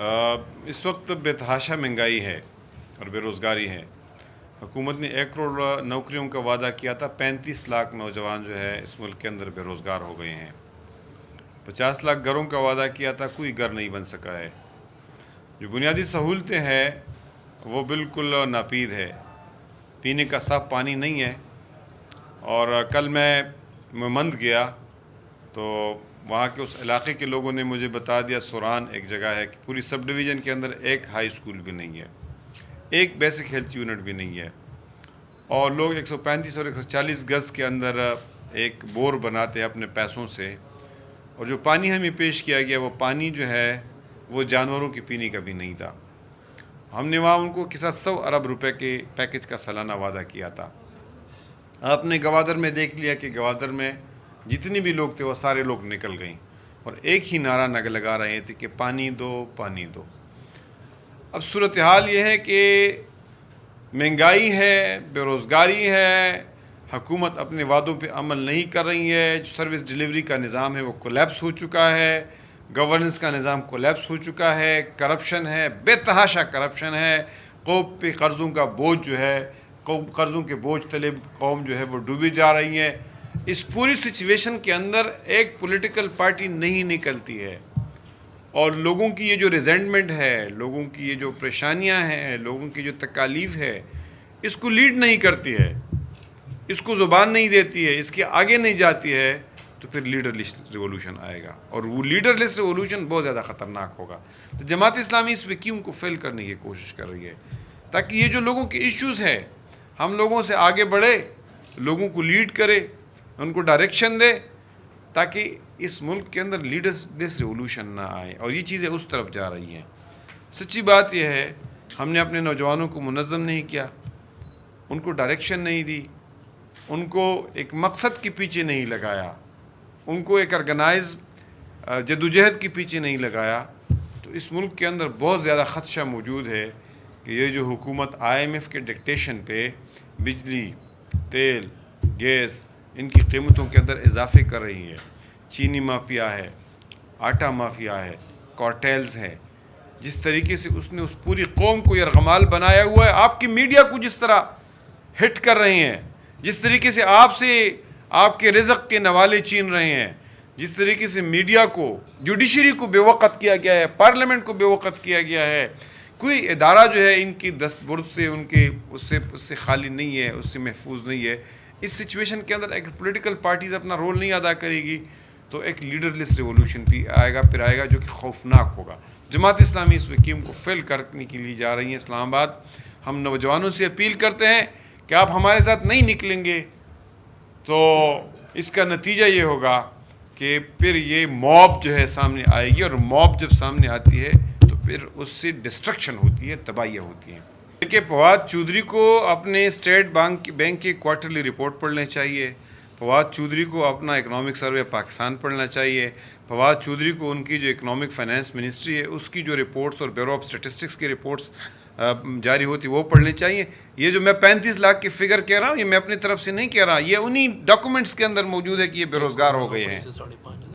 اس وقت بے-تحاشا مہنگائی ہے اور بے روزگاری ہے۔ حکومت نے 1 کروڑ نوکریوں کا وعدہ کیا تھا، 35 لاکھ نوجوان جو ہے اس ملک کے اندر بے روزگار ہو گئے ہیں۔ 50 لاکھ گھروں کا وعدہ کیا تھا، کوئی گھر نہیں بن سکا ہے۔ جو بنیادی سہولتیں ہیں وہ بالکل ناپید ہے، پینے کا صاف پانی نہیں ہے۔ اور کل میں مند گیا تو وہاں کے اس علاقے کے لوگوں نے مجھے بتا دیا، سوران ایک جگہ ہے کہ پوری سب ڈویژن کے اندر ایک ہائی اسکول بھی نہیں ہے، ایک بیسک ہیلتھ یونٹ بھی نہیں ہے، اور لوگ 135 اور 140 گز کے اندر ایک بور بناتے ہیں اپنے پیسوں سے، اور جو پانی ہمیں پیش کیا گیا وہ پانی جو ہے وہ جانوروں کی پینے کا بھی نہیں تھا۔ ہم نے وہاں ان کو کے ساتھ 100 ارب روپے کے پیکج کا سالانہ وعدہ کیا تھا۔ آپ نے گوادر میں دیکھ لیا کہ گوادر میں جتنے بھی لوگ تھے وہ سارے لوگ نکل گئیں اور ایک ہی نعرہ لگا رہے تھے کہ پانی دو، پانی دو۔ اب صورتحال یہ ہے کہ مہنگائی ہے، بے روزگاری ہے، حکومت اپنے وعدوں پہ عمل نہیں کر رہی ہے، جو سروس ڈیلیوری کا نظام ہے وہ کولیپس ہو چکا ہے، گورننس کا نظام کولیپس ہو چکا ہے، کرپشن ہے، بے تحاشا کرپشن ہے، قوم پہ قرضوں کا بوجھ جو ہے، قرضوں کے بوجھ تلے قوم جو ہے وہ ڈوبی جا رہی ہے۔ اس پوری سچویشن کے اندر ایک پولیٹیکل پارٹی نہیں نکلتی ہے، اور لوگوں کی یہ جو ریزنٹمنٹ ہے، لوگوں کی یہ جو پریشانیاں ہیں، لوگوں کی جو تکالیف ہے، اس کو لیڈ نہیں کرتی ہے، اس کو زبان نہیں دیتی ہے، اس کے آگے نہیں جاتی ہے، تو پھر لیڈر لیس ریولوشن آئے گا، اور وہ لیڈر لیس ریولوشن بہت زیادہ خطرناک ہوگا۔ تو جماعت اسلامی اس ویکیوم کو فیل کرنے کی کوشش کر رہی ہے، تاکہ یہ جو لوگوں کے ایشوز ہیں ہم لوگوں سے آگے بڑھے، لوگوں کو لیڈ کرے، ان کو ڈائریکشن دے، تاکہ اس ملک کے اندر لیڈرز لیس ریولوشن نہ آئے، اور یہ چیزیں اس طرف جا رہی ہیں۔ سچی بات یہ ہے، ہم نے اپنے نوجوانوں کو منظم نہیں کیا، ان کو ڈائریکشن نہیں دی، ان کو ایک مقصد کے پیچھے نہیں لگایا، ان کو ایک آرگنائز جدوجہد کے پیچھے نہیں لگایا، تو اس ملک کے اندر بہت زیادہ خدشہ موجود ہے کہ یہ جو حکومت IMF کے ڈکٹیشن پہ بجلی، تیل، گیس، ان کی قیمتوں کے اندر اضافے کر رہی ہے، چینی مافیا ہے، آٹا مافیا ہے، کارٹیلز ہے، جس طریقے سے اس نے اس پوری قوم کو یرغمال بنایا ہوا ہے، آپ کی میڈیا کو جس طرح ہٹ کر رہے ہیں، جس طریقے سے آپ کے رزق کے نوالے چھین رہے ہیں، جس طریقے سے میڈیا کو، جوڈیشری کو بے وقت کیا گیا ہے، پارلیمنٹ کو بے وقت کیا گیا ہے، کوئی ادارہ جو ہے ان کی دستبرد سے اس سے خالی نہیں ہے، اس سے محفوظ نہیں ہے۔ اس سچویشن کے اندر ایک پولیٹیکل پارٹیز اپنا رول نہیں ادا کرے گی تو ایک لیڈر لیس ریولوشن بھی آئے گا جو کہ خوفناک ہوگا۔ جماعت اسلامی اس وکیم کو فیل کرنے کے لیے جا رہی ہے اسلام آباد۔ ہم نوجوانوں سے اپیل کرتے ہیں کہ آپ ہمارے ساتھ نہیں نکلیں گے تو اس کا نتیجہ یہ ہوگا کہ پھر یہ موب جو ہے سامنے آئے گی، اور موب جب سامنے آتی ہے تو پھر اس سے ڈسٹرکشن ہوتی ہے، تباہیاں ہوتی ہیں۔ کہ فواد چودھری کو اپنے اسٹیٹ بینک کی کوارٹرلی رپورٹ پڑھنا چاہیے، فواد چودھری کو اپنا اکنامک سروے پاکستان پڑھنا چاہیے، فواد چودھری کو ان کی جو اکنامک فائنانس منسٹری ہے اس کی جو رپورٹس اور بیورو آف اسٹیٹسٹکس کی رپورٹس جاری ہوتی وہ پڑھنے چاہیے۔ یہ جو میں 35 لاکھ کی فگر کہہ رہا ہوں، یہ میں اپنی طرف سے نہیں کہہ رہا، یہ انہی ڈاکومنٹس کے اندر موجود ہے کہ یہ بے روزگار ہو گئے ہیں۔